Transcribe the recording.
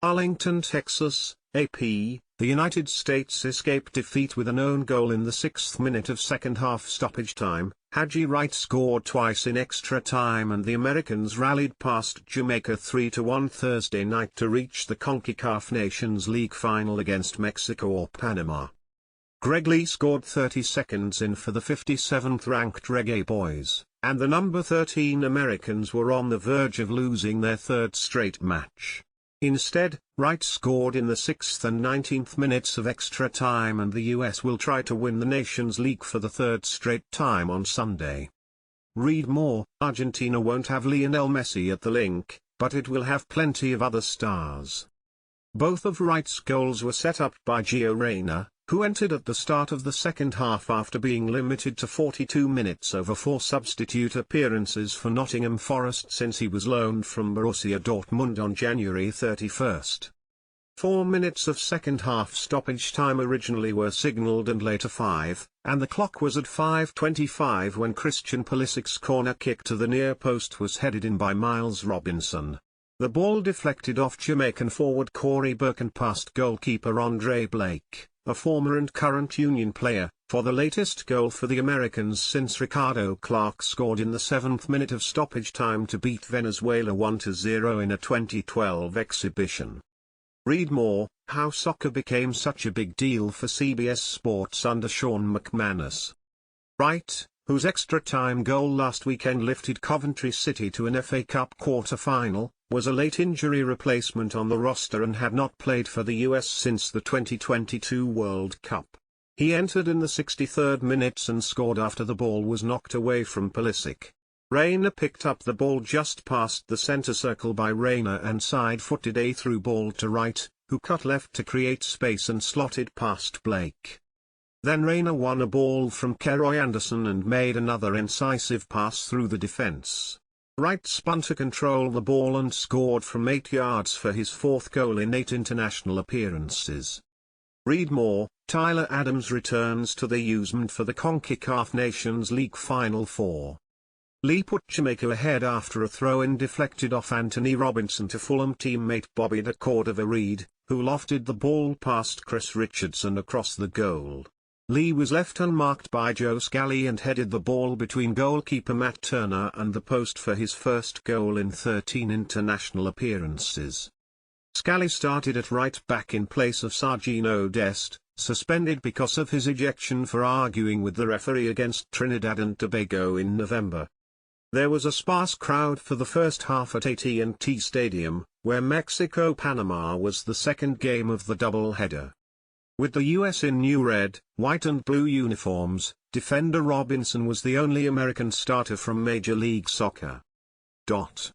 Arlington, Texas, AP, the United States escaped defeat with an own goal in the 6th minute of second-half stoppage time. Haji Wright scored twice in extra time and the Americans rallied past Jamaica 3-1 Thursday night to reach the CONCACAF Nations League final against Mexico or Panama. Greg Lee scored 30 seconds in for the 57th-ranked Reggae Boys, and the number 13 Americans were on the verge of losing their third straight match. Instead, Wright scored in the 6th and 19th minutes of extra time, and the US will try to win the Nations League for the third straight time on Sunday. Read more. Argentina won't have Lionel Messi at the link, but it will have plenty of other stars. Both of Wright's goals were set up by Gio Reyna, who entered at the start of the second half after being limited to 42 minutes over 4 substitute appearances for Nottingham Forest since he was loaned from Borussia Dortmund on January 31. 4 minutes of second-half stoppage time originally were signalled and later 5, and the clock was at 5:25 when Christian Pulisic's corner kick to the near post was headed in by Miles Robinson. The ball deflected off Jamaican forward Corey Burke and past goalkeeper Andre Blake, a former and current Union player, for the latest goal for the Americans since Ricardo Clark scored in the 7th minute of stoppage time to beat Venezuela 1-0 in a 2012 exhibition. Read more, How Soccer Became Such a Big Deal for CBS Sports under Sean McManus. Wright, whose extra-time goal last weekend lifted Coventry City to an FA Cup quarter-final, was a late injury replacement on the roster and had not played for the US since the 2022 World Cup. He entered in the 63rd minute and scored after the ball was knocked away from Pulisic. Reyna picked up the ball just past the centre circle by Reyna and side-footed a through ball to Wright, who cut left to create space and slotted past Blake. Then Reyna won a ball from Keroy Anderson and made another incisive pass through the defence. Wright spun to control the ball and scored from 8 yards for his 4th goal in 8 international appearances. Read more, Tyler Adams returns to the Usmnt for the CONCACAF Nations League Final 4. Lee put Jamaica ahead after a throw-in deflected off Anthony Robinson to Fulham teammate Bobby de Cordova-Reid, who lofted the ball past Chris Richardson across the goal. Lee was left unmarked by Joe Scally and headed the ball between goalkeeper Matt Turner and the post for his first goal in 13 international appearances. Scally started at right back in place of Sergino Dest, suspended because of his ejection for arguing with the referee against Trinidad and Tobago in November. There was a sparse crowd for the first half at AT&T Stadium, where Mexico-Panama was the second game of the doubleheader. With the US in new red, white and blue uniforms, defender Robinson was the only American starter from Major League Soccer.